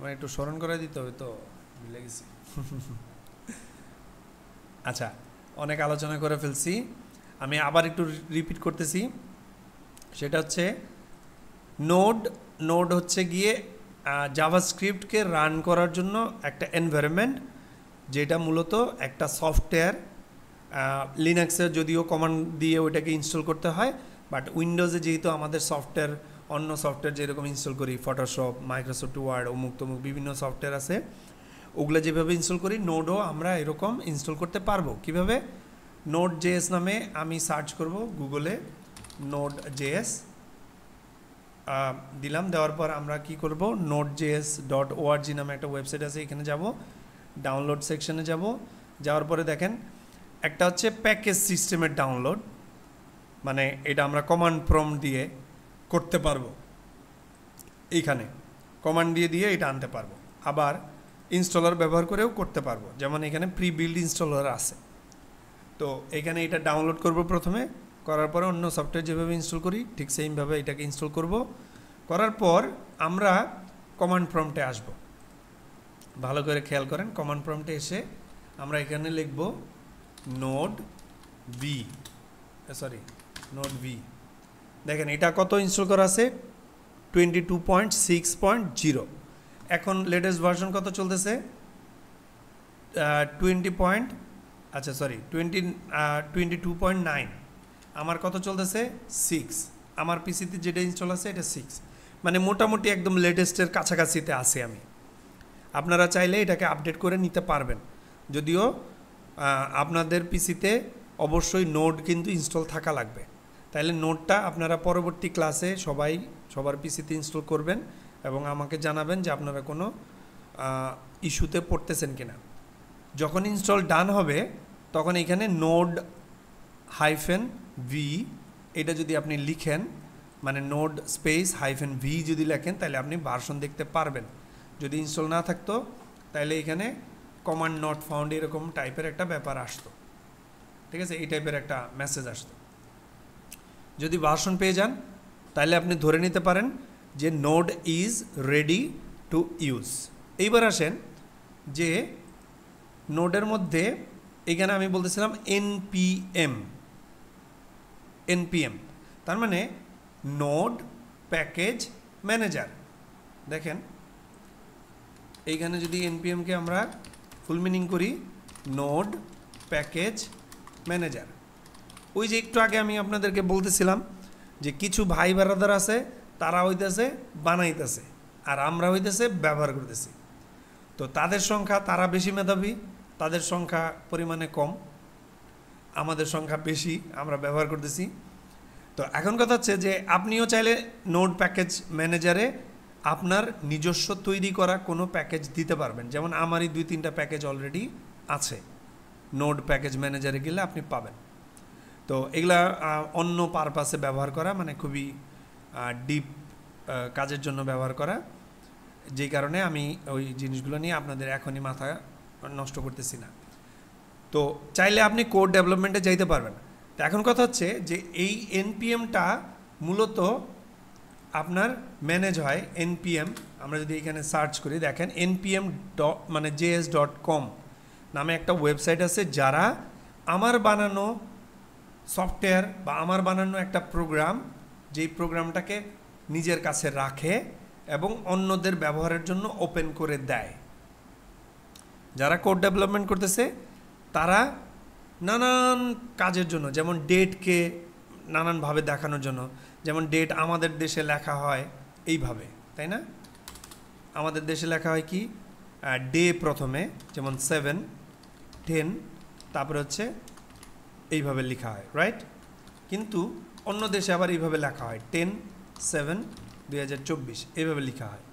আমার একটু স্মরণ করে দিতে হবে তো, ভুলে গেছি। আচ্ছা, অনেক আলোচনা করে ফেলছি, আমি আবার একটু রিপিট করতেছি। সেটা হচ্ছে নোড হচ্ছে গিয়ে জাভাস্ক্রিপ্টকে রান করার জন্য একটা এনভায়রনমেন্ট, যেটা মূলত একটা সফটওয়্যার। লিনাক্সের যদিও কমান্ড দিয়ে ওইটাকে ইনস্টল করতে হয়, বাট উইন্ডোজে যেহেতু আমাদের সফটওয়্যার, অন্য সফটওয়্যার যেরকম ইনস্টল করি, ফটোশপ, মাইক্রোসফট ওয়ার্ড, অমুক তমুক বিভিন্ন সফটওয়্যার আছে, ওগুলো যেভাবে ইনস্টল করি নোডও আমরা এরকম ইনস্টল করতে পারবো। কিভাবে? নোড জেএস নামে আমি সার্চ করব গুগলে, নোড জেএস দিলাম, দেওয়ার পর আমরা কি করব, node.js.org নামে একটা ওয়েবসাইট আছে, এখানে যাব, ডাউনলোড সেকশনে যাব। যাওয়ার পরে দেখেন একটা হচ্ছে প্যাকেজ সিস্টেমের ডাউনলোড, মানে এটা আমরা কমান্ড প্রম্পট দিয়ে করতে পারবো, এইখানে কমান্ড দিয়ে এটা আনতে পারবো। আবার ইনস্টলার ব্যবহার করেও করতে পারবো, যেমন এখানে প্রি বিল্ড ইনস্টলার আছে। তো এখানে এটা ডাউনলোড করব প্রথমে, করার পরে অন্য সফটওয়্যার যেভাবে ইনস্টল করি ঠিক সেইভাবে এটাকে ইনস্টল করব। করার পর আমরা কমান্ড প্রম্পটে আসব। ভালো করে খেয়াল করেন, কমান্ড প্রম্পটে এসে আমরা এখানে লিখব নোড ভি। দেখেন এটা কত ইনস্টল করা আছে, 22.6.0। এখন লেটেস্ট ভার্সন কত চলতেছে, 22.9। আমার কত চলতেছে, 6। আমার পিসিতে যেটা ইনস্টল আছে এটা 6, মানে মোটামুটি একদম লেটেস্টের কাছাকাছিতে আছে আমি। আপনারা চাইলে এটাকে আপডেট করে নিতে পারবেন, যদিও আপনাদের পিসিতে অবশ্যই নোড কিন্তু ইনস্টল থাকা লাগবে। তাইলে নোডটা আপনারা পরবর্তী ক্লাসে সবার পিসিতে ইনস্টল করবেন এবং আমাকে জানাবেন যে আপনারা কোনো ইস্যুতে পড়তেছেন কিনা। যখন ইনস্টল ডান হবে তখন এখানে node-v এটা যদি আপনি লিখেন, মানে নোড স্পেস -v যদি লেখেন, তাহলে আপনি ভার্সন দেখতে পারবেন। যদি ইনস্টল না থাকতো তাহলে এখানে কমান্ড নট ফাউন্ড এরকম টাইপের একটা ব্যাপার আসতো, ঠিক আছে, এই টাইপের একটা মেসেজ আসতো। যদি ভার্সন পেয়ে যান তাহলে আপনি ধরে নিতে পারেন যে node is ready to use. এইবার আসেন যে নোডের মধ্যে এখানে আমি বলতেছিলাম npm, তার মানে নোড প্যাকেজ ম্যানেজার। দেখেন এইখানে যদি npmকে আমরা ফুল মিনিং করি, নোড প্যাকেজ ম্যানেজার। ওই যে একটু আগে আমি আপনাদেরকে বলতেছিলাম যে কিছু ভাই ব্রাদার আছে, তারা হইতেছে বানাইতেছে আর আমরা হইতেছে ব্যবহার করতেছি। তো তাদের সংখ্যা, তারা বেশি মেধাবী, তাদের সংখ্যা পরিমাণে কম, আমাদের সংখ্যা বেশি, আমরা ব্যবহার করতেছি। তো এখন কথা হচ্ছে যে আপনিও চাইলে নোড প্যাকেজ ম্যানেজারে আপনার নিজস্ব তৈরি করা কোনো প্যাকেজ দিতে পারবেন। যেমন আমারই 2-3টা প্যাকেজ অলরেডি আছে, নোড প্যাকেজ ম্যানেজারে গেলে আপনি পাবেন। তো এগুলা অন্য পারপাসে ব্যবহার করা, মানে খুবই ডিপ কাজের জন্য ব্যবহার করা, যেই কারণে আমি ওই জিনিসগুলো নিয়ে আপনাদের এখনই মাথা নষ্ট করতেছি না। তো চাইলে আপনি কোড ডেভেলপমেন্টে যাইতে পারবেন। তো এখন কথা হচ্ছে যে এই npmটা মূলত আপনার ম্যানেজ হয়। npm আমরা যদি এখানে সার্চ করি, দেখেন npm মানে js.com নামে একটা ওয়েবসাইট আছে, যারা আমার বানানো সফটওয়্যার বা আমার বানানো একটা প্রোগ্রাম, যেই প্রোগ্রামটাকে নিজের কাছে রাখে এবং অন্যদের ব্যবহারের জন্য ওপেন করে দেয়। যারা কোড ডেভেলপমেন্ট করতেছে তারা নানান কাজের জন্য, যেমন ডেটকে নানানভাবে দেখানোর জন্য, যেমন ডেট আমাদের দেশে লেখা হয় এইভাবে, তাই না? আমাদের দেশে লেখা হয় কি, ডে প্রথমে, যেমন 7, 10, তারপরে হচ্ছে এইভাবে লেখা হয়, রাইট? কিন্তু অন্য দেশে আবার এইভাবে লেখা হয় 10/7/2024 এইভাবে লেখা হয়।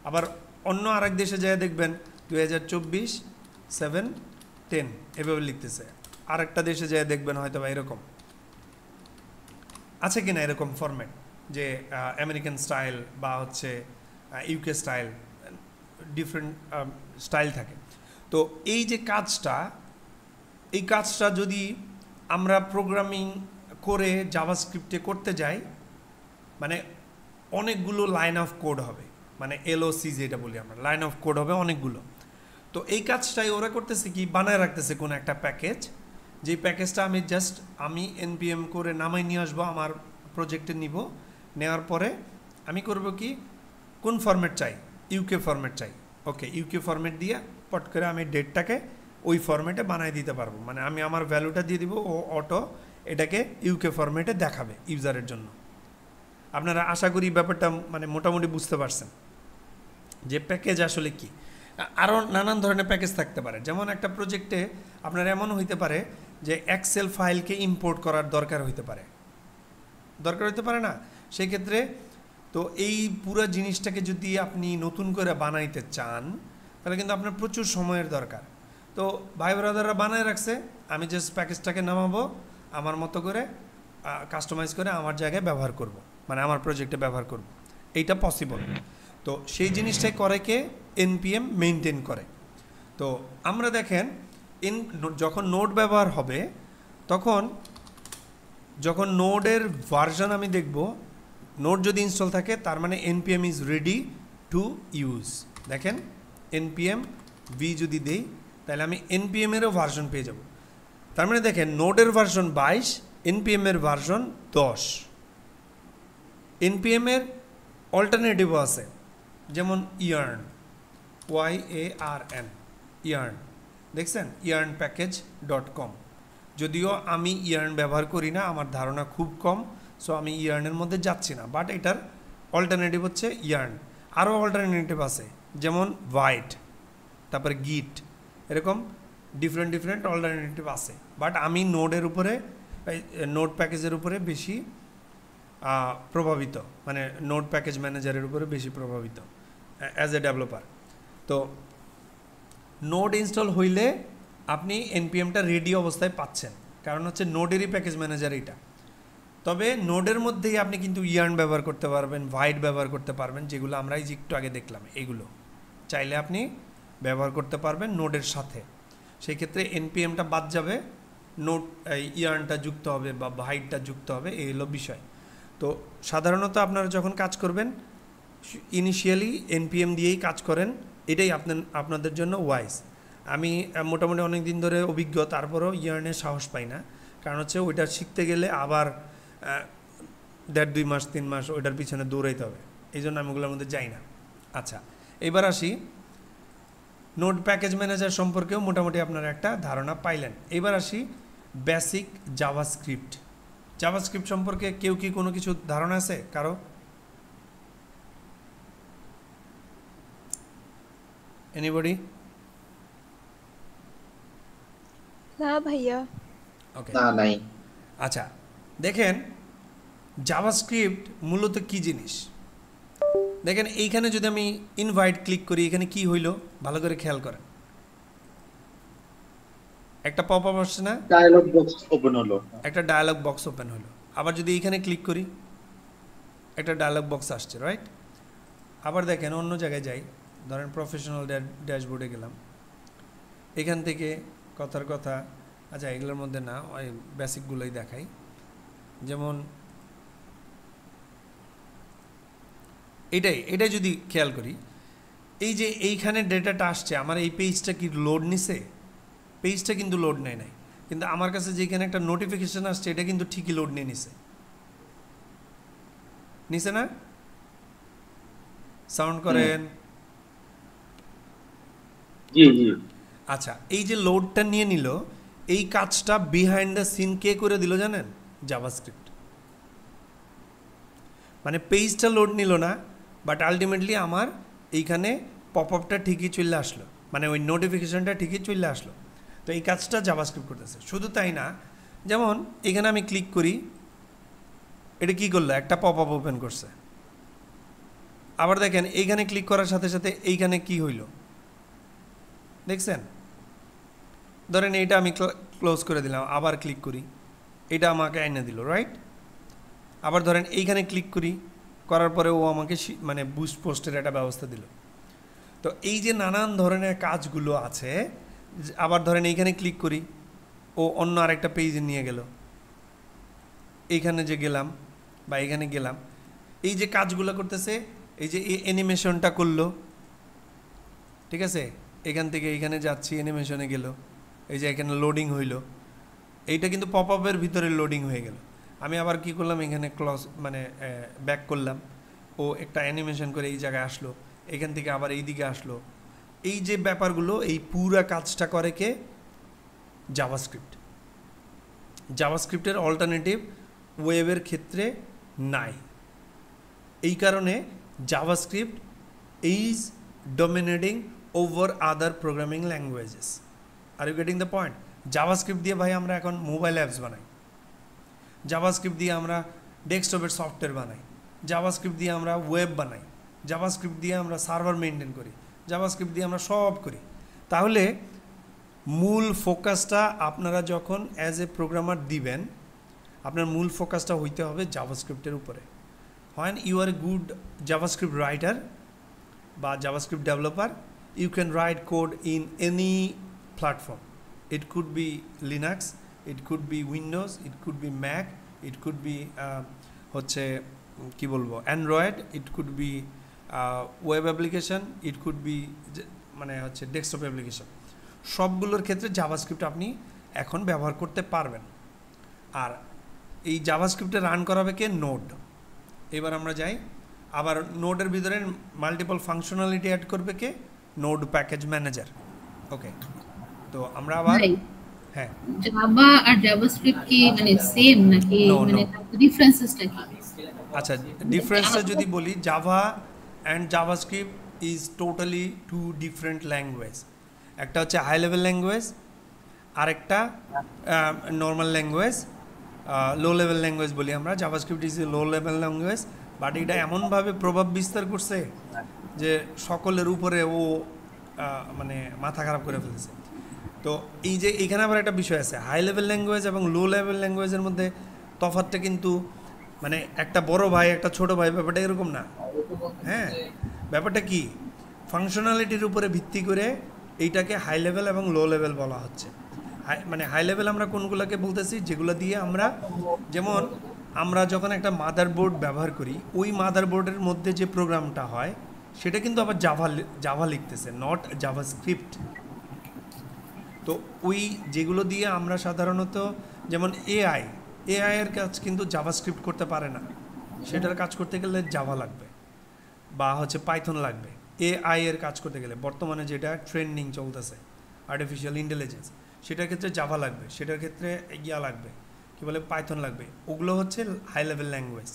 আবার অন্য আরেক দেশে যায় দেখবেন 2024/7/10 এভাবে লিখতেছে। আরেকটা দেশে যায় দেখবেন হয়তো বা এরকম আছে কিনা, এরকম ফরম্যাট, যে আমেরিকান স্টাইল বা হচ্ছে ইউকে স্টাইল, ডিফারেন্ট স্টাইল থাকে। তো এই যে কাজটা, এই কাজটা যদি আমরা প্রোগ্রামিং করে জাভাস্ক্রিপ্টে করতে যাই, মানে অনেকগুলো লাইন অফ কোড হবে। মানে এলওসি যেটা বলি আমরা, লাইন অফ কোড হবে অনেকগুলো। তো এই কাজটাই ওরা করতেছে কি, বানায় রাখতেছে কোনো একটা প্যাকেজ, যেই প্যাকেজটা আমি এনপিএম করে নামাই নিয়ে আসবো, আমার প্রজেক্টে নিব, নেওয়ার পরে আমি করব কি, কোন ফরম্যাট চাই, ইউকে ফরম্যাট চাই, ওকে ইউকে ফরম্যাট দিয়ে পট করে আমি ডেটটাকে ওই ফরম্যাটে বানাই দিতে পারবো। মানে আমি আমার ভ্যালুটা দিয়ে দিব, ও অটো এটাকে ইউকে ফরম্যাটে দেখাবে ইউজারের জন্য। আপনারা আশা করি ব্যাপারটা মানে মোটামুটি বুঝতে পারছেন যে প্যাকেজ আসলে কি। আরও নানান ধরনের প্যাকেজ থাকতে পারে, যেমন একটা প্রজেক্টে আপনার এমন হইতে পারে যে এক্সেল ফাইলকে ইম্পোর্ট করার দরকার হইতে পারে না, সেই ক্ষেত্রে তো এই পুরো জিনিসটাকে যদি আপনি নতুন করে বানাইতে চান তাহলে কিন্তু আপনার প্রচুর সময়ের দরকার। তো ভাই ব্রাদাররা বানায় রাখছে, আমি জাস্ট প্যাকেজটাকে নামাবো, আমার মতো করে কাস্টমাইজ করে আমার জায়গায় ব্যবহার করব, মানে আমার প্রজেক্টে ব্যবহার করব, এইটা পসিবল। তো সেই জিনিসটাই করে কে, এনপিএম মেনটেন করে। তো আমরা দেখেন যখন নোড ব্যবহার হবে, তখন যখন নোডের ভার্সন আমি দেখব, নোড যদি ইনস্টল থাকে তার মানে npm is ready to use. দেখেন এনপিএম ভি যদি দেই তাহলে আমি এনপিএম এরও ভার্সন পেয়ে যাব। তার মানে দেখেন নোডের ভার্সন 22, এনপিএম এর ভার্সন 10। এনপিএম এর অল্টারনেটিভও আছে, যেমন ইয়ার্ন, YARN, ইয়ার্ন, দেখছেন yarnpackage.com। যদিও আমি ইয়ার্ন ব্যবহার করি না, আমার ধারণা খুব কম, সো আমি ইয়ার্নের মধ্যে যাচ্ছি না, বাট এটার অল্টারনেটিভ হচ্ছে ইয়ার্ন। আরও অল্টারনেটিভ আছে, যেমন ভাইট, তারপরে গিট, এরকম ডিফারেন্ট অল্টারনেটিভ আছে। বাট আমি নোড প্যাকেজের উপরে বেশি প্রভাবিত, মানে নোড প্যাকেজ ম্যানেজারের উপরে বেশি প্রভাবিত অ্যাজ এ ডেভেলপার। তো নোড ইনস্টল হইলে আপনি এনপিএমটা রেডি অবস্থায় পাচ্ছেন, কারণ হচ্ছে নোডেরই প্যাকেজ ম্যানেজার এটা। তবে নোডের মধ্যেই আপনি কিন্তু ইয়ার্ন ব্যবহার করতে পারবেন, ভাইট ব্যবহার করতে পারবেন, যেগুলো আমরা একটু আগে দেখলাম, এগুলো চাইলে আপনি ব্যবহার করতে পারবেন নোডের সাথে। সেই ক্ষেত্রে এনপিএমটা বাদ যাবে, নোড ইয়ার্নটা যুক্ত হবে বা ভাইটটা যুক্ত হবে, এই হলো বিষয়। তো সাধারণত আপনারা যখন কাজ করবেন ইনিশিয়ালি এনপিএম দিয়েই কাজ করেন, এটাই আপনাদের জন্য ওয়াইজ। আমি মোটামুটি অনেক দিন ধরে অভিজ্ঞ, তারপরেও ইয়ার্নের সাহস পাই না, কারণ হচ্ছে ওইটা শিখতে গেলে আবার 1.5-2 মাস 3 মাস ওইটার পিছনে দৌড়াইতে হবে, এই জন্য আমি ওগুলোর মধ্যে যাই না। আচ্ছা, এবার আসি নোড প্যাকেজ ম্যানেজার সম্পর্কেও মোটামুটি আপনারা একটা ধারণা পাইলেন। এবার আসি বেসিক জাভাস্ক্রিপ্ট। জাভাস্ক্রিপ্ট সম্পর্কে কেউ কি কোনো কিছু ধারণা আছে কারো? এনিবডি? না ভাইয়া। ওকে, না নাই। আচ্ছা দেখেন জাভাস্ক্রিপ্ট মূলত কি জিনিস। দেখেন এইখানে যদি আমি ইনভাইট ক্লিক করি, এখানে কি হইল ভালো করে খেয়াল করেন, একটা পপ আপ আসছে না, ডায়ালগ বক্স ওপেন হলো। একটা ডায়ালগ বক্স ওপেন হলো। আবার যদি এইখানে ক্লিক করি একটা ডায়ালগ বক্স আসছে, রাইট? আবার দেখেন অন্য জায়গায় যাই, ধরেন প্রফেশনাল ড্যাশবোর্ডে গেলাম, এখান থেকে কথার কথা, আচ্ছা এগুলোর মধ্যে না, ওই বেসিকগুলোই দেখাই। যেমন এটাই যদি খেয়াল করি, এই যে এইখানে ডেটাটা আসছে, আমার এই পেজটা কি লোড নিছে? পেজটা কিন্তু লোড নেয় নাই, কিন্তু আমার কাছে যেখানে একটা নোটিফিকেশান আসছে এটা কিন্তু ঠিকই লোড নিয়ে নিছে না? সাউন্ড করেন। জি জি। আচ্ছা, এই যে লোডটা নিয়ে নিল, এই কাজটা বিহাইন্ড দ্য সিন কে করে দিল জানেন? জাভাস্ক্রিপ্ট। মানে পেজটা লোড নিল না, বাট আলটিমেটলি আমার এইখানে পপ আপটা ঠিকই চলে আসলো, মানে ওই নোটিফিকেশানটা ঠিকই চলে আসলো। তো এই কাজটা জাভাস্ক্রিপ্ট করতেছে। শুধু তাই না, যেমন এখানে আমি ক্লিক করি, এটা কি করলো, একটা পপ আপ ওপেন করছে। আবার দেখেন এইখানে ক্লিক করার সাথে সাথে এইখানে কি হইল দেখছেন? ধরেন এইটা আমি ক্লোজ করে দিলাম, আবার ক্লিক করি, এটা আমাকে এনে দিল, রাইট? আবার ধরেন এইখানে ক্লিক করি, করার পরে ও আমাকে মানে বুস্ট পোস্টের একটা ব্যবস্থা দিল। তো এই যে নানান ধরনের কাজগুলো আছে, আবার ধরেন এইখানে ক্লিক করি, ও অন্য আরেকটা পেজে নিয়ে গেল, এইখানে যে গেলাম বা এইখানে গেলাম, এই যে কাজগুলো করতেছে এই যে অ্যানিমেশনটা করলো, ঠিক আছে, এখান থেকে এইখানে যাচ্ছি, অ্যানিমেশনে গেল, এই যে এখানে লোডিং হইলো, এইটা কিন্তু পপ আপের ভিতরে লোডিং হয়ে গেল। আমি আবার কি করলাম, এখানে ক্লস মানে ব্যাক করলাম, ও একটা অ্যানিমেশন করে এই জায়গায় আসলো, এখান থেকে আবার এই দিকে আসলো। এই যে ব্যাপারগুলো, এই পুরা কাজটা করে কে? জাভাস্ক্রিপ্ট। জাভাস্ক্রিপ্টের অল্টারনেটিভ ওয়েবের ক্ষেত্রে নাই। এই কারণে JavaScript is dominating over other programming languages. Are you getting the point? JavaScript দিয়ে ভাই আমরা এখন মোবাইল অ্যাপস বানাই, জাভাস্ক্রিপ্ট দিয়ে আমরা ডেস্কটপের সফটওয়্যার বানাই, জাভাস্ক্রিপ্ট দিয়ে আমরা ওয়েব বানাই, জাভাস্ক্রিপ্ট দিয়ে আমরা সার্ভার মেনটেন করি, জাভাস্ক্রিপ্ট দিয়ে আমরা সব করি। তাহলে মূল ফোকাসটা আপনারা যখন অ্যাজ এ প্রোগ্রামার দিবেন, আপনার মূল ফোকাসটা হইতে হবে জাভাস্ক্রিপ্টের উপরে। When you are a good JavaScript writer বা JavaScript developer, you can write code in any platform. It could be Linux, it could be Windows, it could be Mac, it could be হচ্ছে কি বলবো Android, it could be web application, it could be মানে হচ্ছে desktop application. সবগুলোর ক্ষেত্রে JavaScript আপনি এখন ব্যবহার করতে পারবেন। আর এই জাভাস্ক্রিপ্টে রান করাবে কে? নোড। এবার আমরা যাই, আবার নোডের ভিতরে মাল্টিপল ফাংশনালিটি অ্যাড করবে কে? Node package manager. ওকে, তো আমরা আবার হ্যাঁ, জাভা আর জাভাস্ক্রিপ্ট কি মানে সেম নাকি মানে ডিফারেন্সেসটা কি? আচ্ছা, ডিফারেন্সটা যদি বলি, Java and JavaScript is totally two different language. একটা হচ্ছে হাই লেভেল ল্যাঙ্গুয়েজ, আর একটা normal language, low level language বলি আমরা। JavaScript is a low level language, but এটা এমনভাবে প্রভাব বিস্তার করছে যে সকলের উপরে ও মানে মাথা খারাপ করে ফেলেছে। তো এই যে এখানে আবার একটা বিষয় আছে, হাই লেভেল ল্যাঙ্গুয়েজ এবং লো লেভেল ল্যাঙ্গুয়েজের মধ্যে তফাৎটা কিন্তু মানে একটা বড় ভাই একটা ছোট ভাই, ব্যাপারটা এরকম না। হ্যাঁ, ব্যাপারটা কি, ফাংশনালিটির উপরে ভিত্তি করে এইটাকে হাই লেভেল এবং লো লেভেল বলা হচ্ছে। মানে হাই লেভেল আমরা কোনগুলোকে বলতেছি? যেগুলো দিয়ে আমরা, যেমন আমরা যখন একটা মাদারবোর্ড ব্যবহার করি, ওই মাদারবোর্ডের মধ্যে যে প্রোগ্রামটা হয় সেটা কিন্তু আবার জাভা লিখতেছে, নট জাভাস্ক্রিপ্ট। তো ওই যেগুলো দিয়ে আমরা সাধারণত, যেমন এআই এর কাজ কিন্তু জাভাস্ক্রিপ্ট করতে পারে না, সেটার কাজ করতে গেলে জাভা লাগবে বা হচ্ছে পাইথন লাগবে। এআই এর কাজ করতে গেলে বর্তমানে যেটা ট্রেন্ডিং চলতেছে আর্টিফিশিয়াল ইন্টেলিজেন্স, সেটার ক্ষেত্রে জাভা লাগবে, সেটার ক্ষেত্রে ইয়া লাগবে, কী বলে, পাইথন লাগবে। ওগুলো হচ্ছে হাই লেভেল ল্যাঙ্গুয়েজ।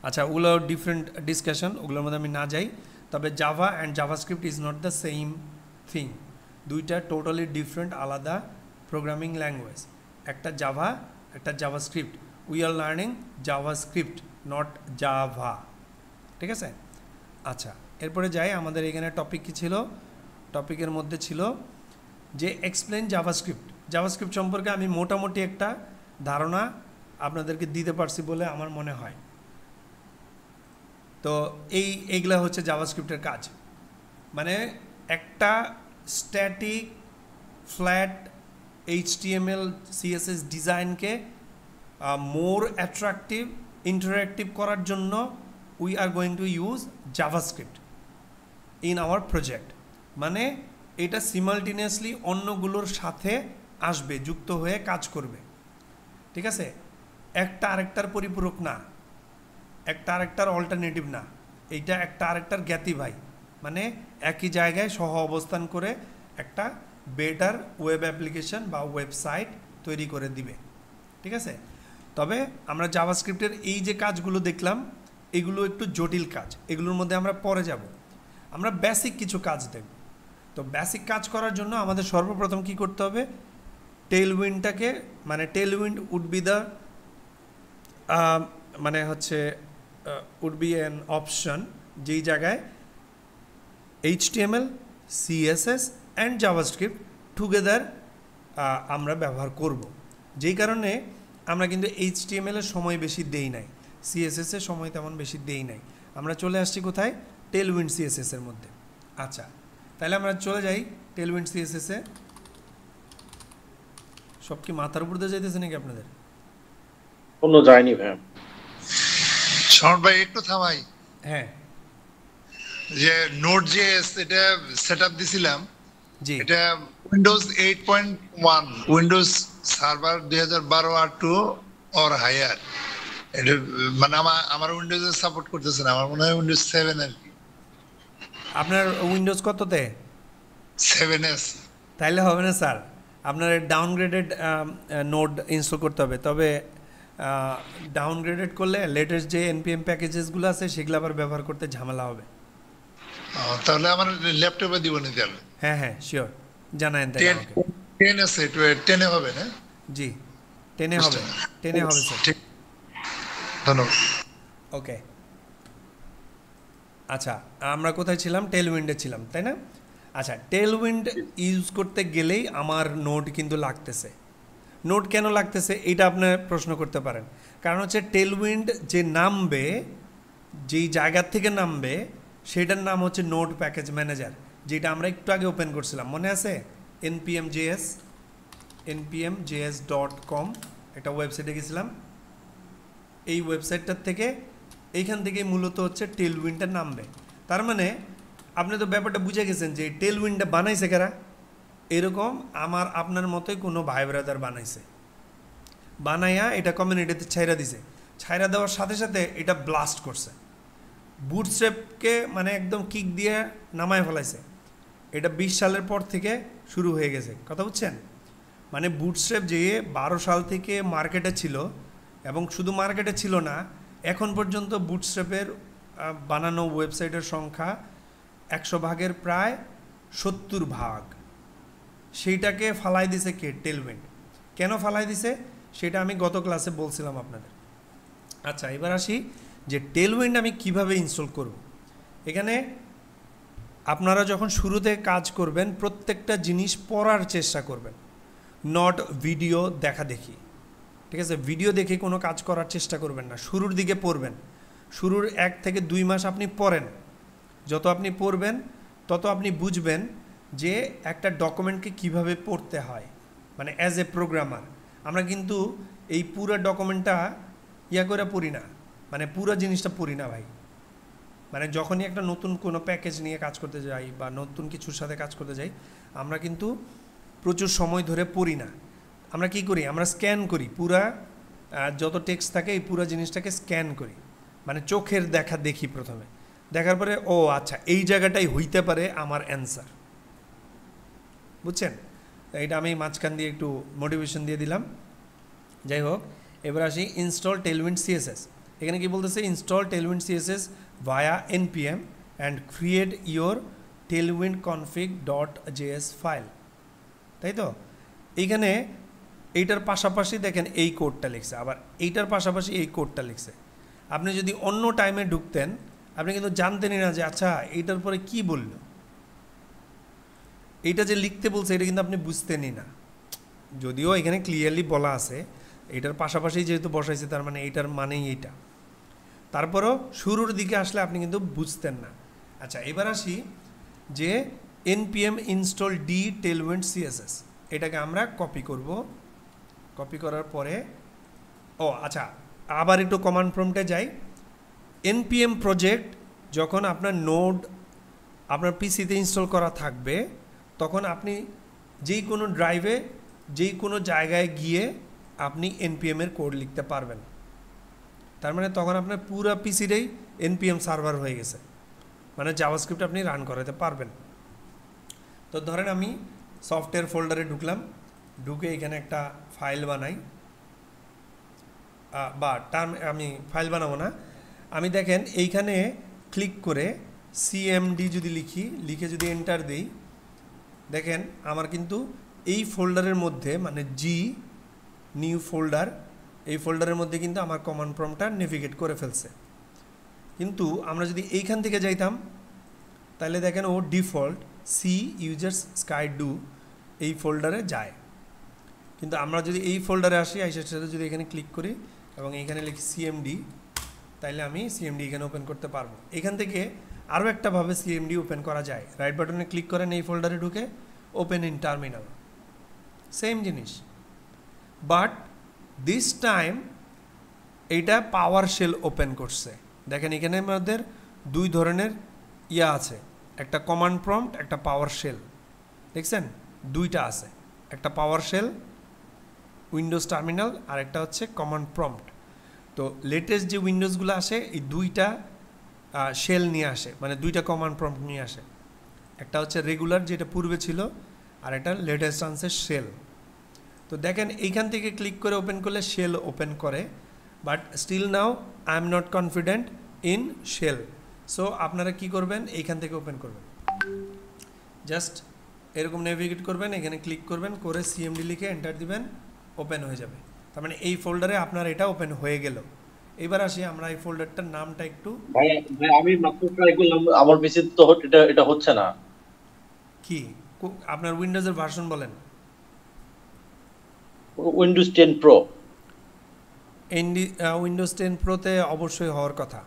আচ্ছা, ওগুলো ডিফারেন্ট ডিসকাশন, ওগুলোর মধ্যে আমি না যাই। তবে Java and JavaScript is not the same thing, দুইটা টোটালি ডিফারেন্ট আলাদা প্রোগ্রামিং ল্যাঙ্গুয়েজ। একটা জাভা, একটা JavaScript. We are learning JavaScript, not Java, ঠিক আছে? আচ্ছা, এরপরে যাই, আমাদের এখানে টপিক কী ছিল? টপিকের মধ্যে ছিল যে এক্সপ্লেন জাভাস্ক্রিপ্ট। জাভাস্ক্রিপ্ট সম্পর্কে আমি মোটামুটি একটা ধারণা আপনাদেরকে দিতে পারছি বলে আমার মনে হয়। তো এইগুলা হচ্ছে জাভাস্ক্রিপ্টের কাজ। মানে একটা স্ট্যাটিক ফ্ল্যাট HTML CSS ডিজাইনকে মোর অ্যাট্রাকটিভ, ইন্টারঅ্যাক্টিভ করার জন্য we are going to use JavaScript in our project. মানে এটা সিমালটেনিয়াসলি অন্যগুলোর সাথে আসবে, যুক্ত হয়ে কাজ করবে, ঠিক আছে? একটা আরেকটার পরিপূরক না, একটা আরেকটার অল্টারনেটিভ না, এইটা একটা আরেকটার জ্ঞাতি ভাই। মানে একই জায়গায় সহ অবস্থান করে একটা বেটার ওয়েব অ্যাপ্লিকেশন বা ওয়েবসাইট তৈরি করে দিবে, ঠিক আছে? তবে আমরা জাভাস্ক্রিপ্টের এই যে কাজগুলো দেখলাম, এগুলো একটু জটিল কাজ, এগুলোর মধ্যে আমরা পরে যাব। আমরা বেসিক কিছু কাজ দেখব। তো বেসিক কাজ করার জন্য আমাদের সর্বপ্রথম কি করতে হবে? টেইলউইন্ডটাকে, মানে টেইলউইন্ড উড বি দ্য মানে হচ্ছে উড বি অ্যান অপশন, যেই জায়গায় HTML, CSS and JavaScript together আমরা ব্যবহার করব। যেই কারণে আমরা কিন্তু HTML এর সময় বেশি দেই নাই, CSS এর সময় তেমন বেশি দেই নাই। আমরা চলে আসছি কোথায়? টেইলউইন্ড CSS এর মধ্যে। আচ্ছা, তাহলে আমরা চলে যাই টেইলউইন্ড CSS এ। সব কি মাথার উপর দিয়ে যাইতেছে নাকি আপনাদের? কোনো যায়নি ভাই। শরৎ ভাই একটু থামাই। হ্যাঁ যে নোড.জেএস এটা সেটআপ দিছিলাম, জি এটা উইন্ডোজ 8.1 উইন্ডোজ সার্ভার 2012 আর 2 অর হায়ার। এটা মানে আমার উইন্ডোজে সাপোর্ট করতেছে না, আমার মনে হয় উইন্ডোজ 7 আর কি, আপনার উইন্ডোজ কততে? 7s। তাইলে হবে না স্যার, আপনার ডাউনগ্রেডেড নোড ইনস্টল করতে হবে। তবে ডাউনগ্রেডেড করলে লেটেস্ট যে এনপিএম প্যাকেজেসগুলো আছে সেগুলো আবার ব্যবহার করতে ঝামেলা হবে। তাহলে আমার ল্যাপটপে দিব না তাহলে। হ্যাঁ হ্যাঁ শিওর, জানায়েন তাই 10 আমাকে। 10 আছে, 10 হবে না? জি 10 হবে, 10 হবে স্যার। ঠিক, ধন্যবাদ। ওকে আচ্ছা, আমরা কোথায় ছিলাম? টেলউইন্ডে ছিলাম তাই না? আচ্ছা, টেলউইন্ড ইউজ করতে গেলেই আমার নোড কিন্তু লাগতেছে। নোড কেন লাগতেছে এটা আপনার প্রশ্ন করতে পারেন। কারণ হচ্ছে টেলউইন্ড যে নামবে, যেই জায়গার থেকে নামবে সেটার নাম হচ্ছে নোড প্যাকেজ ম্যানেজার, যেটা আমরা একটু আগে ওপেন করছিলাম, মনে আছে? npmjs.com একটা ওয়েবসাইটে গেছিলাম। এই ওয়েবসাইটটার থেকে এইখান থেকে মূলত হচ্ছে টেলউইন্ডটা নামবে। তার মানে আপনি তো ব্যাপারটা বুঝে গেছেন যে টেলউইন্ডটা বানাইছে কারা। এরকম আমার আপনার মতোই কোনো ভাই ব্রাদার বানাইছে, বানাইয়া এটা কমিউনিটিতে ছাইরা দিছে। ছাইরা দেওয়ার সাথে সাথে এটা ব্লাস্ট করছে, বুটস্ট্র্যাপকে মানে একদম কিক দিয়ে নামায় ফেলাইছে। এটা 20 সালের পর থেকে শুরু হয়ে গেছে, কথা বুঝছেন? মানে বুটস্ট্র্যাপ যে 12 সাল থেকে মার্কেটে ছিল, এবং শুধু মার্কেটে ছিল না, এখন পর্যন্ত বুটস্ট্র্যাপের বানানো ওয়েবসাইটের সংখ্যা 100 ভাগের প্রায় 70 ভাগ। সেইটাকে ফালাই দিছে কে? টেলউইন্ড। কেন ফালাই দিছে সেটা আমি গত ক্লাসে বলছিলাম আপনাদের। আচ্ছা, এবার আসি যে টেলউইন্ড আমি কিভাবে ইনস্টল করব। এখানে আপনারা যখন শুরুতে কাজ করবেন প্রত্যেকটা জিনিস পড়ার চেষ্টা করবেন, নট ভিডিও দেখা দেখি, ঠিক আছে? ভিডিও দেখে কোনো কাজ করার চেষ্টা করবেন না, শুরুর দিকে পড়বেন। শুরুর 1 থেকে 2 মাস আপনি পড়েন, যত আপনি পড়বেন তত আপনি বুঝবেন যে একটা ডকুমেন্টকে কিভাবে পড়তে হয়। মানে অ্যাজ এ প্রোগ্রামার আমরা কিন্তু এই পুরো ডকুমেন্টটা করে পড়ি না, মানে পুরো জিনিসটা পড়ি না ভাই। মানে যখনই একটা নতুন কোনো প্যাকেজ নিয়ে কাজ করতে যাই বা নতুন কিছুর সাথে কাজ করতে যাই, আমরা কিন্তু প্রচুর সময় ধরে পড়ি না। আমরা কি করি? আমরা স্ক্যান করি, পুরা যত টেক্সট থাকে এই পুরো জিনিসটাকে স্ক্যান করি, মানে চোখের দেখা দেখি প্রথমে। দেখার পরে ও আচ্ছা এই জায়গাটাই হইতে পারে আমার অ্যান্সার, বুঝছেন? এটা আমি মাঝখান দিয়ে একটু মোটিভেশন দিয়ে দিলাম। যাই হোক, এবার আসি ইনস্টল টেলউইন্ড সিএসএস। এখানে কি বলতেছে? Install Tailwind CSS via npm and create your Tailwind config.js file, তাই তো? এইখানে এইটার পাশাপাশি দেখেন এই কোডটা লিখছে, আবার এইটার পাশাপাশি এই কোডটা লিখছে। আপনি যদি অন্য টাইমে ঢুকতেন আপনি কিন্তু জানতেনই না যে আচ্ছা এইটার পরে কি বলল। এইটা যে লিখতে বলছে এটা কিন্তু আপনি বুঝতেনই না, যদিও এখানে ক্লিয়ারলি বলা আছে এটার পাশাপাশি যেহেতু বসাইছে তার মানে এইটার মানেই এইটা। তারপরও শুরুর দিকে আসলে আপনি কিন্তু বুঝতেন না। আচ্ছা, এবার আসি যে npm install d tailwind css, এটাকে আমরা কপি করব। কপি করার পরে আচ্ছা আবার একটু কমান্ড প্রম্পটে যাই। npm প্রজেক্ট যখন আপনার নোড আপনার পিসিতে ইনস্টল করা থাকবে তখন আপনি যেই কোনো ড্রাইভে যেই কোনো জায়গায় গিয়ে আপনি npm এর কোড লিখতে পারবেন। তার মানে তখন আপনার পুরো পিসিটাই npm সার্ভার হয়ে গেছে, মানে জাভাস্ক্রিপ্ট আপনি রান করাতে পারবেন। তো ধরেন আমি সফটওয়্যার ফোল্ডারে ঢুকলাম, ঢুকে এখানে একটা ফাইল বানাই, বা আমি ফাইল বানাবো না, আমি দেখেন এইখানে ক্লিক করে cmd যদি লিখে যদি এন্টার দিই, দেখেন আমার কিন্তু এই ফোল্ডারের মধ্যে মানে নিউ ফোল্ডার, এই ফোল্ডারের মধ্যে কিন্তু আমার কমান্ড প্রম্পটটা নেভিগেট করে ফেলছে। কিন্তু আমরা যদি এইখান থেকে যাইতাম তাহলে দেখেন ও ডিফল্ট সি ইউজার্স স্কাই ডু এই ফোল্ডারে যায়। কিন্তু আমরা যদি এই ফোল্ডারে আসি, আইসার সাথে যদি এখানে ক্লিক করি এবং এইখানে লিখি cmd, তাইলে আমি cmd এখানে ওপেন করতে পারবো। এখান থেকে আরও একটাভাবে cmd ওপেন করা যায়, রাইট বাটনে ক্লিক করেন, এই ফোল্ডারে ঢুকে ওপেন ইন টার্মিনাল, সেম জিনিস, বাট দিস টাইম এইটা পাওয়ার শেল ওপেন করছে। দেখেন এখানে আমাদের দুই ধরনের ইয়া আছে, একটা কমান্ড প্রম্পট, একটা পাওয়ার শেল। দেখছেন দুইটা আছে, একটা পাওয়ার শেল উইন্ডোজ টার্মিনাল আর একটা হচ্ছে কমান্ড প্রম্পট। তো লেটেস্ট যে উইন্ডোজগুলো আসে এই দুইটা শেল নিয়ে আসে, মানে দুইটা কমান্ড প্রম্পট নিয়ে আসে। একটা হচ্ছে রেগুলার যেটা পূর্বে ছিল, আর একটা লেটেস্ট আনছে শেল। তো দেখেন এইখান থেকে ক্লিক করে ওপেন করলে শেল ওপেন করে, but still now I am not confident in shell. So আপনারা কি করবেন, এইখান থেকে ওপেন করবেন, জাস্ট এরকম নেভিগেট করবেন, এখানে ক্লিক করবেন, করে সিএমডি লিখে এন্টার দিবেন, ওপেন হয়ে যাবে। তার মানে এই ফোল্ডারে আপনার এটা ওপেন হয়ে গেল। এবার আসি আমরা এই ফোল্ডারটার নামটা একটু, ভাই আমি মাত্র ট্রাই করলাম, আমার পিসি তো এটা হচ্ছে না। কি আপনার উইন্ডোজের ভার্সন বলেন? Windows 10 pro. উইন্ডোজ 10 প্রোতে অবশ্যই হওয়ার কথা।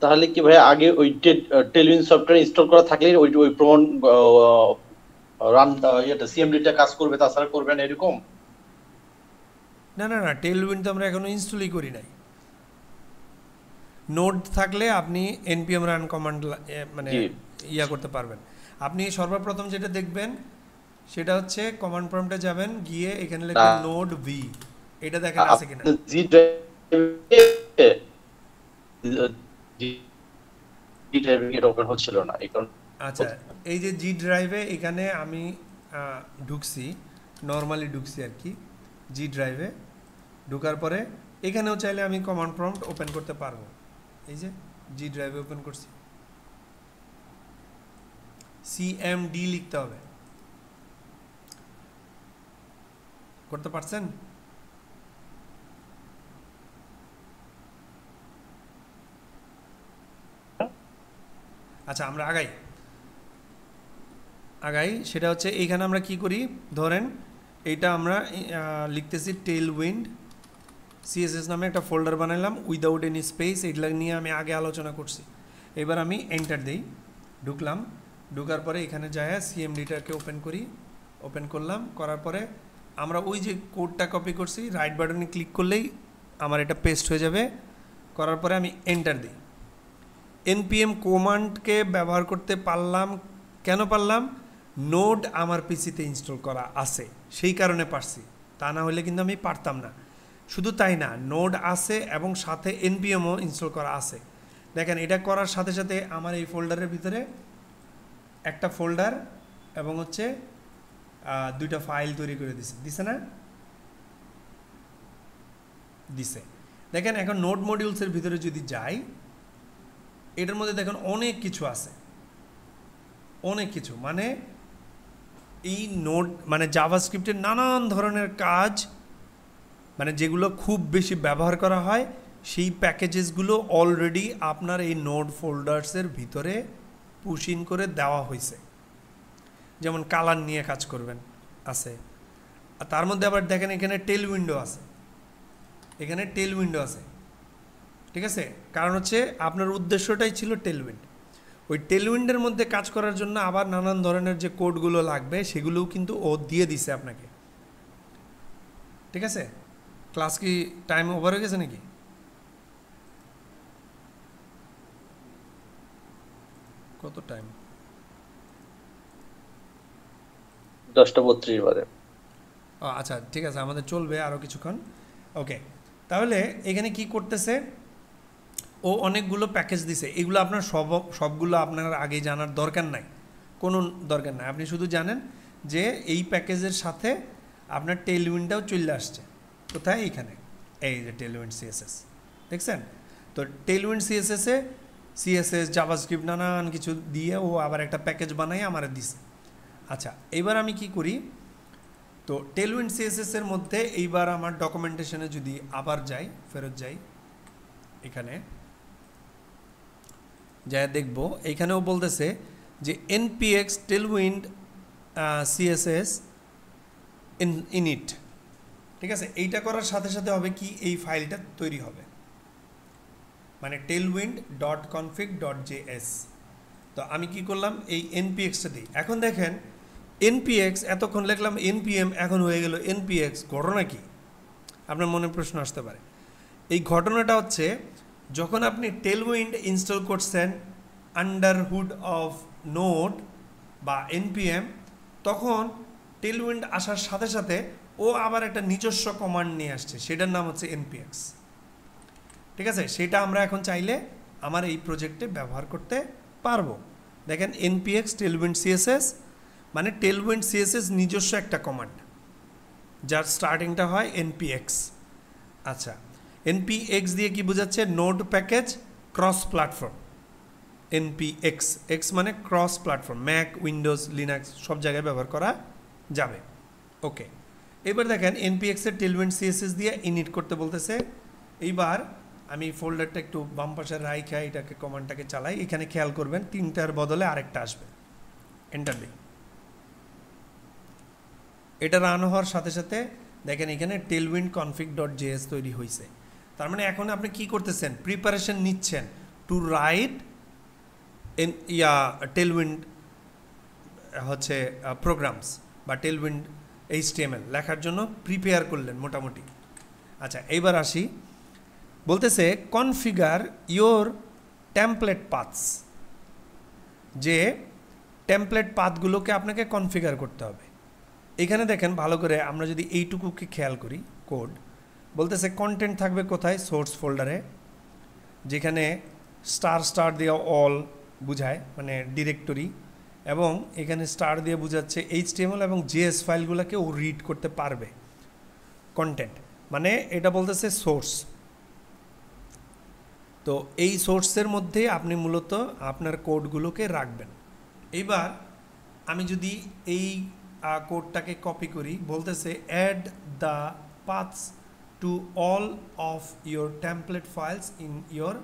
তাহলে কি ভাই আগে ওই টেলউইন সফটওয়্যার ইনস্টল করা থাকলে ওই প্রমাণ রান এটা সিএমডিটা কাজ করবে, তাছাড়া করবে না এরকম? না না না, টেলউইন্ড তো আমরা এখনো ইনস্টলই করি নাই। নোড থাকলে আপনি npm রান কমান্ড মানে ইয়া করতে পারবেন। আপনি সর্বপ্রথম যেটা দেখবেন সেটা হচ্ছে কমান্ড প্রম্পটে যাবেন, গিয়ে এখানে লিখবেন নোড ভি, এটা দেখেন আছে কিনা। জি ড্রাইভে এটা ওপেন হচ্ছিল না এই কারণে। আচ্ছা, এই যে জি ড্রাইভে এখানে আমি ঢুকছি, নর্মালি ঢুকছি আর কি জি ড্রাইভে। ঢোকার পরে এখানেও চাইলে আমি কমান্ড প্রম্পট ওপেন করতে পারবো। এই যে জি ড্রাইভে ওপেন করছি, সিএমডি লিখতে হবে, করতে পারছেন? আচ্ছা আমরা আগাই, সেটা হচ্ছে এইখানে আমরা কি করি, ধরেন এইটা আমরা লিখতেছি টেলউইন্ড সিএসএস নামে একটা ফোল্ডার বানাইলাম উইদাউট এনি স্পেস, এগুলা নিয়ে আমি আগে আলোচনা করছি। এবার আমি এন্টার দিই, ঢুকলাম, ঢুকার পরে এখানে যায় সিএমডিটাকে ওপেন করি, ওপেন করলাম, করার পরে আমরা ওই যে কোডটা কপি করছি রাইট বাটনে ক্লিক করলেই আমার এটা পেস্ট হয়ে যাবে। করার পরে আমি এন্টার দিই। npm কমান্ডকে ব্যবহার করতে পারলাম, কেন পারলাম? নোড আমার পিসিতে ইনস্টল করা আছে সেই কারণে পারছি, তা না হলে কিন্তু আমি পারতাম না। শুধু তাই না, নোড আছে এবং সাথে npmও ইনস্টল করা আছে। দেখেন এটা করার সাথে সাথে আমার এই ফোল্ডারের ভিতরে একটা ফোল্ডার এবং হচ্ছে দুইটা ফাইল তৈরি করে দিছে না? দিছে। দেখেন এখন নোড মডিউলসের ভিতরে যদি যাই, এটার মধ্যে দেখেন অনেক কিছু আছে, অনেক কিছু, মানে এই নোড মানে জাভাস্ক্রিপ্টের নানান ধরনের কাজ, মানে যেগুলো খুব বেশি ব্যবহার করা হয় সেই প্যাকেজেসগুলো অলরেডি আপনার এই নোড ফোল্ডার্সের ভিতরে পুশ ইন করে দেওয়া হয়েছে। যেমন কালার নিয়ে কাজ করবেন আছে, আর তার মধ্যে আবার দেখেন এখানে টেল উইন্ডো আছে, এখানে টেল উইন্ডো আছে, ঠিক আছে? কারণ হচ্ছে আপনার উদ্দেশ্যটাই ছিল টেলউইন্ড। ওই টেলউইন্ডের মধ্যে কাজ করার জন্য আবার নানান ধরনের যে কোডগুলো লাগবে সেগুলোও কিন্তু ও দিয়ে দিছে আপনাকে, ঠিক আছে? ক্লাস কি টাইম ওভার হয়ে গেছে নাকি? কত টাইম? 10:32 বাজে। আচ্ছা ঠিক আছে, আমাদের চলবে আরও কিছুক্ষণ। ওকে, তাহলে এখানে কি করতেছে, ও অনেকগুলো প্যাকেজ দিছে, এগুলো আপনার সবগুলো আপনার আগে জানার দরকার নাই, কোনো দরকার নাই। আপনি শুধু জানেন যে এই প্যাকেজের সাথে আপনার টেলউইন্ডটাও চলে আসছে। কোথায়? এইখানে, এই যে টেলউইন্ড সিএসএস দেখছেন তো। টেলউইন্ড সিএসএসে সিএসএস জাভাস্ক্রিপ্ট নানান কিছু দিয়ে ও আবার একটা প্যাকেজ বানাই আমার দিছে। আচ্ছা, এইবার আমি কি করি, তো টেলউইন্ড সিএসএসের মধ্যে এইবার আমার ডকুমেন্টেশনে যদি আবার যাই, ফেরত যাই, এখানে যা দেখব এইখানেও বলতেছে যে npx tailwind css init, ঠিক আছে? এইটা করার সাথে সাথে হবে কি, এই ফাইলটা তৈরি হবে, মানে tailwind.config.js। তো আমি কি করলাম, এই npxটা দিই। এখন দেখেন npx, এতক্ষণ লিখলাম npm, এখন হয়ে গেল npx। ঘটনা কি? আপনার মনে প্রশ্ন আসতে পারে। এই ঘটনাটা হচ্ছে যখন আপনি টেলউইন্ড ইনস্টল করছেন আন্ডার হুড অফ নোড বা এনপিএম, তখন টেলউইন্ড আসার সাথে সাথে ও আবার একটা নিজস্ব কমান্ড নিয়ে আসছে, সেটার নাম হচ্ছে এনপিএক্স। ঠিক আছে, সেটা আমরা এখন চাইলে আমার এই প্রজেক্টে ব্যবহার করতে পারবো। দেখেন এনপিএক্স টেলউইন্ড সিএসএস, মানে টেলউইন্ড সিএসএস নিজস্ব একটা কমান্ড যার স্টার্টিংটা হয় এনপিএক্স। আচ্ছা, এনপিএক্স দিয়ে কি বোঝাচ্ছে? Node package cross platform. NPX, X মানে cross platform, Mac, Windows, Linux সব জায়গায় ব্যবহার করা যাবে। ওকে, এবার দেখেন এনপিএক্সের টেলউইন্ড সিএসএস দিয়ে ইনিট করতে বলতেছে। এইবার আমি ফোল্ডারটা একটু বাম পাশে রাইখা এটাকে কমান্ডটাকে চালাই। এখানে খেয়াল করবেন 3টার বদলে আরেকটা আসবে, এন্টার দিই। এটা রান হওয়ার সাথে সাথে দেখেন এখানে টেলউইন্ড config.js তৈরি হয়েছে। তার মানে এখন আপনি কি করতেছেন? প্রিপারেশন নিচ্ছেন টু রাইট টেলউইন্ড হচ্ছে প্রোগ্রামস বা টেলউইন্ড HTML লেখার জন্য প্রিপেয়ার করলেন মোটামুটি। আচ্ছা, এইবার আসি, বলতেছে কনফিগার ইয়োর টেমপ্লেট পাথস, যে টেমপ্লেট পাথগুলোকে আপনাকে কনফিগার করতে হবে। এখানে দেখেন ভালো করে, আমরা যদি এইটুকুকে খেয়াল করি, কোড বলতেছে কন্টেন্ট থাকবে কোথায়? সোর্স ফোল্ডারে, যেখানে স্টার স্টার দিয়ে অল বুঝায়, মানে ডিরেক্টরি, এবং এখানে স্টার দিয়ে বোঝাচ্ছে HTML এবং JS ফাইলগুলোকে ও রিড করতে পারবে। কন্টেন্ট মানে এটা বলতেছে সোর্স। তো এই সোর্সের মধ্যে আপনি মূলত আপনার কোডগুলোকে রাখবেন। এইবার আমি যদি এই কোডটাকে কপি করি, বলতেছে add the paths to all of your template files in your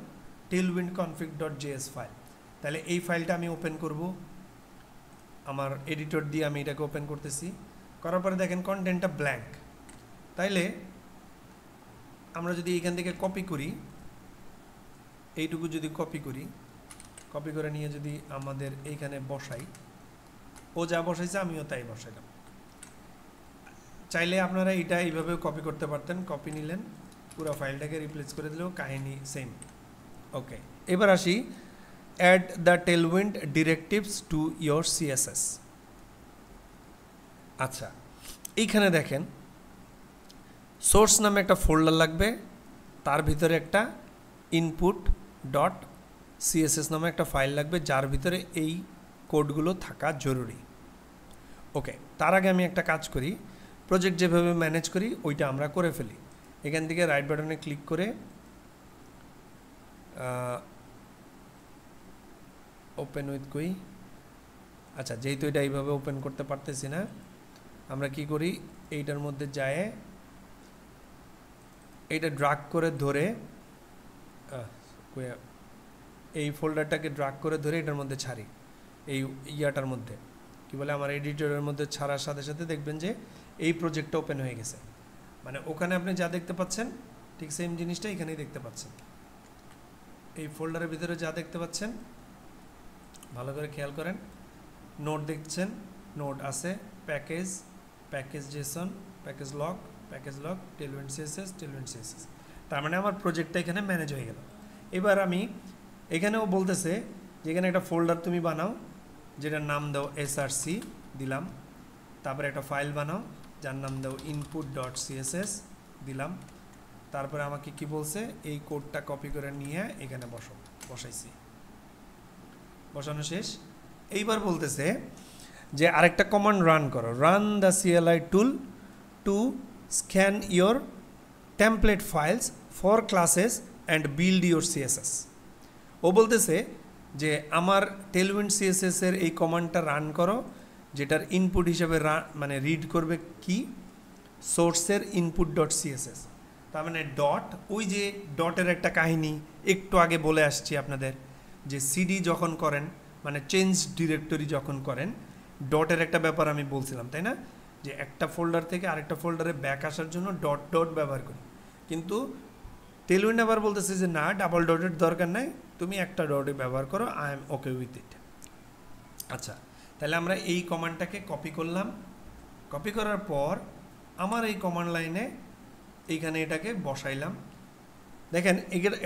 Tailwind config.js file. তাহলে এই ফাইলটা আমি ওপেন করব, আমার এডিটর দিয়ে আমি এটাকে ওপেন করতেছি। করার পরে দেখেন কন্টেন্টটা ব্ল্যাঙ্ক। তাইলে আমরা যদি এখান থেকে কপি করি, এইটুকু যদি কপি করি, কপি করে নিয়ে যদি আমাদের এইখানে বসাই, ও যা বসাইছে আমিও তাই বসাইলাম। চাইলে আপনারা এটা এইভাবেও কপি করতে পারতেন, কপি নিলেন, পুরো ফাইলটাকে রিপ্লেস করে দিলেও কাহিনী সেম। ওকে, এবার আসি add the Tailwind directives to your CSS. আচ্ছা, এইখানে দেখেন সোর্স নামে একটা ফোল্ডার লাগবে, তার ভিতরে একটা input.css নামে একটা ফাইল লাগবে, যার ভিতরে এই কোডগুলো থাকা জরুরি। ওকে, তার আগে আমি একটা কাজ করি, প্রজেক্ট যেভাবে ম্যানেজ করি ওইটা আমরা করে ফেলি। এখান থেকে রাইট বাটনে ক্লিক করে ওপেন উইথ কুই। আচ্ছা, যেহেতু এটা এইভাবে ওপেন করতে পারতেছি না, আমরা কি করি, এইটার মধ্যে যায় এইটা ড্রাগ করে ধরে, এই ফোল্ডারটাকে ড্রাগ করে ধরে এটার মধ্যে ছাড়ি, এই ইয়াটার মধ্যে কি বলে, আমার এডিটরের মধ্যে ছাড়ার সাথে সাথে দেখবেন যে এই প্রজেক্টটা ওপেন হয়ে গেছে। মানে ওখানে আপনি যা দেখতে পাচ্ছেন ঠিক সেম জিনিসটা এখানেই দেখতে পাচ্ছেন। এই ফোল্ডারের ভিতরে যা দেখতে পাচ্ছেন ভালো করে খেয়াল করেন, নোট দেখছেন, নোট আছে, package, package Jason, package log, Tailwind CSS, তার মানে আমার প্রজেক্টটা এখানে ম্যানেজ হয়ে গেল। এবার আমি এখানেও বলতেছে যে এখানে একটা ফোল্ডার তুমি বানাও, যেটার নাম দাও src দিলাম, তারপরে একটা ফাইল বানাও যার নাম দাও input.css দিলাম, তারপরে আমাকে কি বলছে, এই কোডটা কপি করে নিয়ে এখানে বসাইছি, বসানো শেষ। এইবার বলতেছে যে আরেকটা কমান্ড রান করো, run the CLI tool two scan your template files for classes and build your CSS। ও বলতেছে যে আমার টেলউইন্ড সিএসএস এর এই কমান্ডটা রান করো, যেটার ইনপুট হিসেবে মানে রিড করবে কি, সোর্সের input.css। তার মানে ডট, ওই যে ডটের একটা কাহিনী একটু আগে বলে আসছি আপনাদের, যে সিডি যখন করেন মানে চেঞ্জ ডিরেক্টরি যখন করেন, ডটের একটা ব্যাপার আমি বলছিলাম, তাই না, যে একটা ফোল্ডার থেকে আরেকটা ফোল্ডারে ব্যাক আসার জন্য ডট ডট ব্যবহার করি। কিন্তু টেলউইন্ড আবার বলতেছে যে না, ডাবল ডটের দরকার নাই, তুমি একটা ডটে ব্যবহার করো, I am okay with it. আচ্ছা, তাহলে আমরা এই কমান্ডটাকে কপি করলাম, কপি করার পর আমার এই কমান্ড লাইনে এইখানে এটাকে বসাইলাম, দেখেন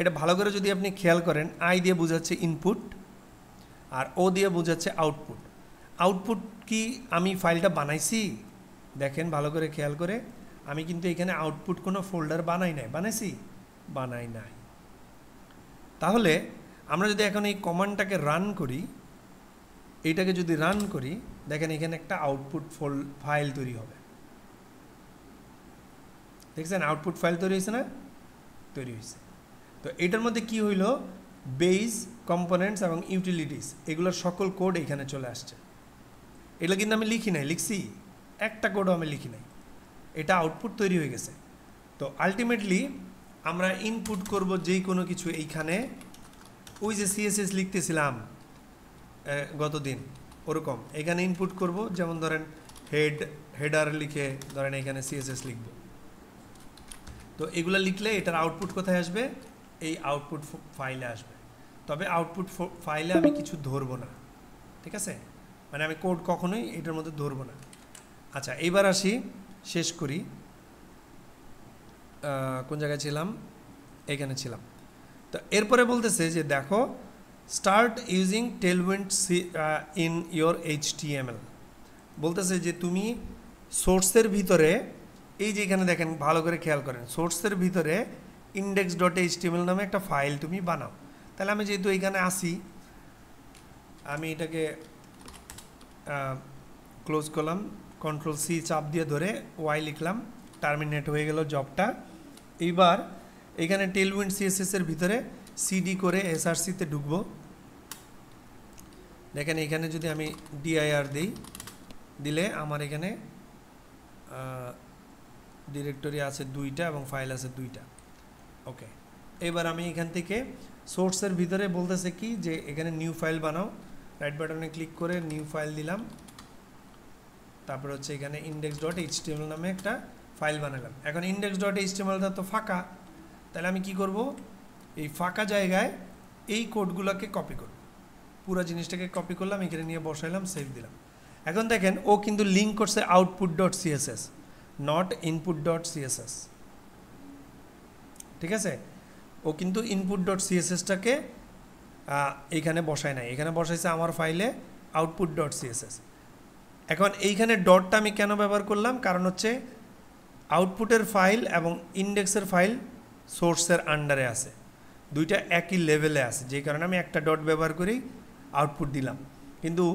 এটা ভালো করে যদি আপনি খেয়াল করেন, আই দিয়ে বোঝাচ্ছে ইনপুট আর ও দিয়ে বোঝাচ্ছে আউটপুট। আউটপুট কি আমি ফাইলটা বানাইছি? দেখেন ভালো করে খেয়াল করে, আমি কিন্তু এখানে আউটপুট কোনো ফোল্ডার বানাই নাই। বানাইছি? বানাই নাই। তাহলে আমরা যদি এখন এই কমান্ডটাকে রান করি, এইটাকে যদি রান করি, দেখেন এখানে একটা আউটপুট ফাইল তৈরি হবে। দেখছেন আউটপুট ফাইল তৈরি হয়েছে না? তৈরি হয়েছে। তো এটার মধ্যে কি হইল, বেস, কম্পোনেন্টস এবং ইউটিলিটিস এগুলোর সকল কোড এখানে চলে আসছে। এগুলো কিন্তু আমি লিখি নাই, লিখছি একটা কোডও আমি লিখি নাই, এটা আউটপুট তৈরি হয়ে গেছে। তো আলটিমেটলি আমরা ইনপুট করব যেই কোনো কিছু এইখানে, ওই যে সিএসএস লিখতেছিলাম গতদিন ওরকম এখানে ইনপুট করব। যেমন ধরেন হেডার লিখে ধরেন এখানে সিএসএস লিখব। তো এগুলো লিখলে এটার আউটপুট কোথায় আসবে? এই আউটপুট ফাইলে আসবে। তবে আউটপুট ফাইলে আমি কিছু ধরবো না, ঠিক আছে? মানে আমি কোড কখনোই এটার মধ্যে ধরবো না। আচ্ছা, এইবার আসি, শেষ করি। কোন জায়গায় ছিলাম? এখানে ছিলাম। তো এরপরে বলতেছে যে দেখো, start using Tailwind in your HTML। বলতেছে যে তুমি সোর্সের ভিতরে, এই যে এখানে দেখেন ভালো করে খেয়াল করেন, সোর্সের ভিতরে index.html নামে একটা ফাইল তুমি বানাও। তাহলে আমি যেহেতু এইখানে আসি, আমি এটাকে ক্লোজ করলাম, Ctrl+C চাপ দিয়ে ধরে ওয়াই লিখলাম, টার্মিনেট হয়ে গেল জবটা। এইবার এখানে টেলউইন্ড CSS এর ভিতরে সিডি করে SRC-তে ঢুকবো। দেখেন এখানে যদি আমি dir দিই, দিলে আমার এখানে ডিরেক্টরি আছে 2টা এবং ফাইল আছে 2টা। ওকে, এবার আমি এখান থেকে সোর্সের ভিতরে বলতেছে কি যে এখানে নিউ ফাইল বানাও। রাইট বাটনে ক্লিক করে নিউ ফাইল দিলাম। তারপর হচ্ছে এখানে index.html নামে একটা ফাইল বানালাম। এখন index.html-টা তো ফাঁকা, তাহলে আমি কি করব? এই ফাঁকা জায়গায় এই কোডগুলোকে কপি করব। পুরো জিনিসটাকে কপি করলাম, এখানে নিয়ে বসাইলাম, সেভ দিলাম। এখন দেখেন ও কিন্তু লিঙ্ক করছে output.css, নট input.css। ঠিক আছে? ও কিন্তু input.css-টাকে এইখানে বসায় নাই, এখানে বসাইছে আমার ফাইলে output.css। এখন এইখানে ডটটা আমি কেন ব্যবহার করলাম? কারণ হচ্ছে আউটপুটের ফাইল এবং ইন্ডেক্সের ফাইল সোর্সের আন্ডারে আছে, দুইটা একই লেভেলে আছে, যেই কারণে আমি একটা ডট ব্যবহার করেই আউটপুট দিলাম। কিন্তু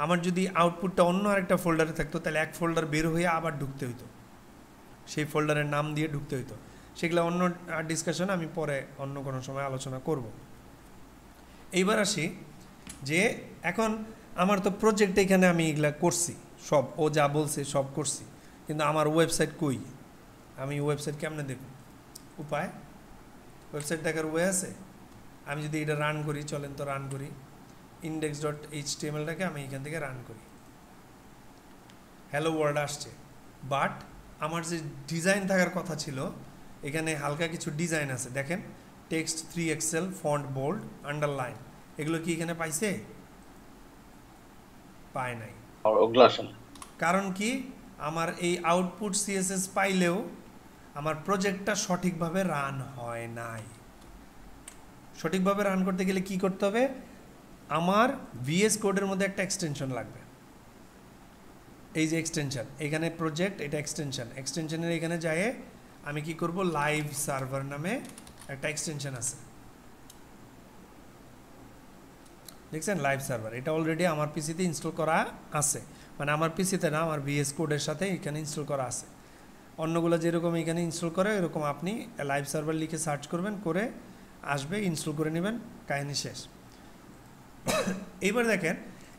আমার যদি আউটপুটটা অন্য আরেকটা ফোল্ডারে থাকতো, তাহলে এক ফোল্ডার বের হয়ে আবার ঢুকতে হইতো, সেই ফোল্ডারের নাম দিয়ে ঢুকতে হইতো। সেগুলো অন্য ডিসকাশন আমি পরে অন্য কোনো সময় আলোচনা করব। এইবার আসি যে এখন আমার তো প্রজেক্ট এখানে আমি এগুলা করছি সব, ও যা বলছে সব করছি, কিন্তু আমার ওয়েবসাইট কই? আমি ওয়েবসাইট কেমনে দেখব? উপায়, ওয়েবসাইট দেখার ওয়ে আছে? আমি যদি এটা রান করি, চলেন তো রান করি। index.html-টাকে আমি এখান থেকে রান করি, হ্যালো ওয়ার্ল্ড আসছে। বাট আমার যে ডিজাইন থাকার কথা ছিল, এখানে হালকা কিছু ডিজাইন আছে। দেখেন text 3 XL, font bold, underline, এগুলো কি এখানে পাইছে? পায় নাই। কারণ কি? আমার এই আউটপুট CSS পাইলেও আমার প্রজেক্টটা সঠিকভাবে রান হয় নাই। সঠিকভাবে রান করতে গেলে কি করতে হবে? আমার VS কোডের মধ্যে একটা এক্সটেনশন লাগবে। এই যে এক্সটেনশন, এখানে প্রজেক্ট, এটা এক্সটেনশন, এক্সটেনশনের এখানে যায় আমি কি করব? লাইভ সার্ভার নামে একটা এক্সটেনশন আছে, দেখছেন লাইভ সার্ভার। এটা অলরেডি আমার পিসিতে ইনস্টল করা আছে, মানে আমার পিসিতে না, আমার VS কোডের সাথে এখানে ইনস্টল করা আছে। অন্যগুলো যেরকম এখানে ইনস্টল করে, এরকম আপনি লাইভ সার্ভার লিখে সার্চ করবেন, করে আসবে, ইনস্টল করে নেবেন, কাহিনী শেষ। এইবার দেখেন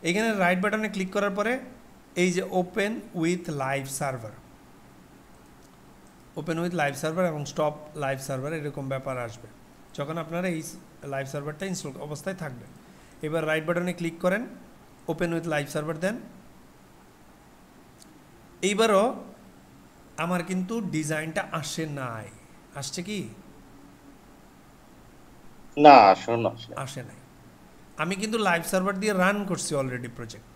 এখানে রাইট বাটনে ক্লিক করার পরে এই যে open with live server, open with live server এবং স্টপ লাইভ সার্ভার এরকম ব্যাপার আসবে যখন আপনারা এই লাইভ সার্ভারটা ইনস্টল অবস্থায় থাকবে। এবার রাইট বাটনে ক্লিক করেন, ওপেন উইথ লাইভ সার্ভার দেন। এইবারও আমার কিন্তু ডিজাইনটা আসে নাই, আসছে কি? না, আসে নাই। আমি কিন্তু লাইভ সার্ভার দিয়ে রান করছি অলরেডি প্রজেক্ট।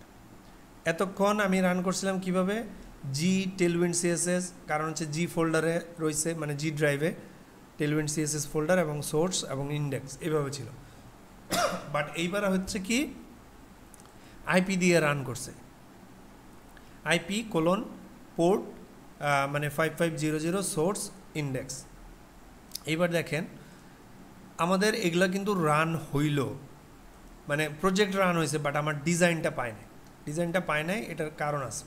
এতক্ষণ আমি রান করছিলাম কিভাবে? জি টেলউইন্ড CSS, কারণ হচ্ছে জি ফোল্ডারে রয়েছে, মানে জি ড্রাইভে টেলউইন্ড সিএসএস ফোল্ডার এবং সোর্স এবং ইন্ডেক্স এইভাবে ছিল। বাট এইবার হচ্ছে কি আইপি দিয়ে রান করছে, আইপি কোলন পোর্ট মানে 5500 সোর্স ইন্ডেক্স। এইবার দেখেন আমাদের এগুলা কিন্তু রান হইল, মানে প্রজেক্ট রান হয়েছে, বাট আমার ডিজাইনটা পায় নাই। ডিজাইনটা পায় নাই, এটার কারণ আছে।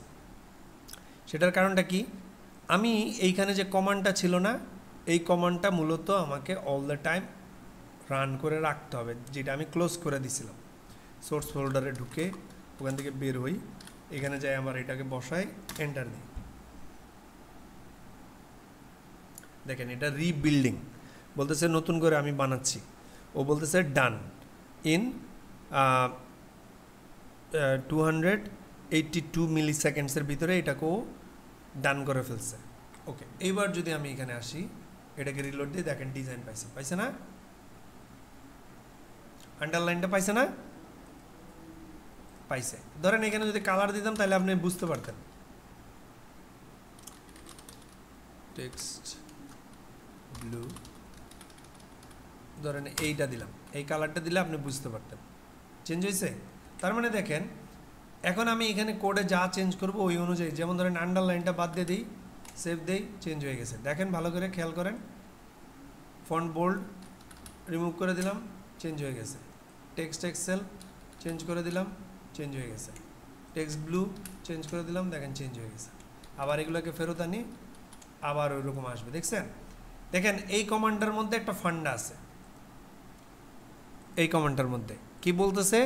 সেটার কারণটা কি, আমি এইখানে যে কমান্ডটা ছিল না, এই কমান্ডটা মূলত আমাকে অল দ্য টাইম রান করে রাখতে হবে, যেটা আমি ক্লোজ করে দিছিলাম। সোর্স ফোল্ডারে ঢুকে ওখান থেকে বের হই, এখানে যাই আমার এটাকে বসাই, এন্টার দিই। দেখেন এটা রিবিল্ডিং বলতেছে, নতুন করে আমি বানাচ্ছি। ও বলতেছে ডান ইন 282 মিলি সেকেন্ডসের ভিতরে এটাকেও ডান করে ফেলছে। ওকে, এইবার যদি আমি এখানে আসি, এটাকে রিলোড দিয়ে দেখেন ডিজাইন পাইছে, পাইছে না? আন্ডারলাইনটা পাইছে না? পাইছে। ধরেন এখানে যদি কালার দিতাম তাহলে আপনি বুঝতে পারতেন। টেক্সট ব্লু, ধরেন এইটা দিলাম, এই কালারটা দিলে আপনি বুঝতে পারতেন চেঞ্জ হয়েছে। তার মানে দেখেন এখন আমি এখানে কোডে যা চেঞ্জ করব ওই অনুযায়ী, যেমন ধরেন আন্ডারলাইনটা বাদ দিয়ে দিই, সেভ দেই, চেঞ্জ হয়ে গেছে। দেখেন ভালো করে খেয়াল করেন, ফন্ট বোল্ড রিমুভ করে দিলাম, চেঞ্জ হয়ে গেছে। টেক্সট এক্সেল চেঞ্জ করে দিলাম, চেঞ্জ হয়ে গেছে। টেক্সট ব্লু চেঞ্জ করে দিলাম, দেখেন চেঞ্জ হয়ে গেছে। আবার এগুলোকে ফেরত আনি, আবার ওই রকম আসবে। দেখছেন? দেখেন এই কমান্ডের মধ্যে একটা ফান্ডা আছে। এই কমান্ডের মধ্যে কি বলতেছে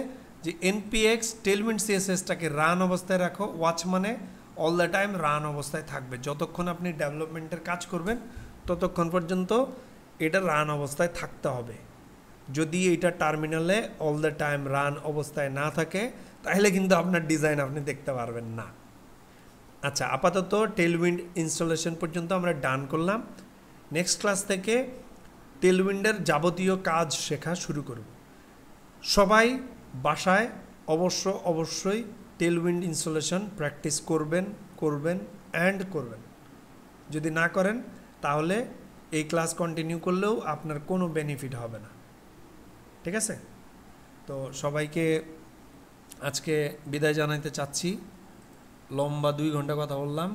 যে এনপিএক্স টেলউইন্ড সিএসএসটাকে রান অবস্থায় রাখো। ওয়াচ মানে অল দ্য টাইম রান অবস্থায় থাকবে, যতক্ষণ আপনি ডেভেলপমেন্টের কাজ করবেন ততক্ষণ পর্যন্ত এটা রান অবস্থায় থাকতে হবে। যদি এটা টার্মিনালে অল দ্য টাইম রান অবস্থায় না থাকে তাহলে কিন্তু আপনার ডিজাইন আপনি দেখতে পারবেন না। আচ্ছা, আপাতত টেলউইন্ড ইনস্টলেশন পর্যন্ত আমরা ডান করলাম। নেক্সট ক্লাস থেকে টেলউইন্ডের যাবতীয় কাজ শেখা শুরু করব। সবাই বাসায় অবশ্যই টেলউইন্ড ইনস্টলেশন প্র্যাকটিস করবেন করবেন। যদি না করেন তাহলে এই ক্লাস কন্টিনিউ করলেও আপনার কোনো বেনিফিট হবে না। ঠিক আছে? তো সবাইকে আজকে বিদায় জানাইতে চাচ্ছি। লম্বা 2 ঘন্টা কথা বললাম।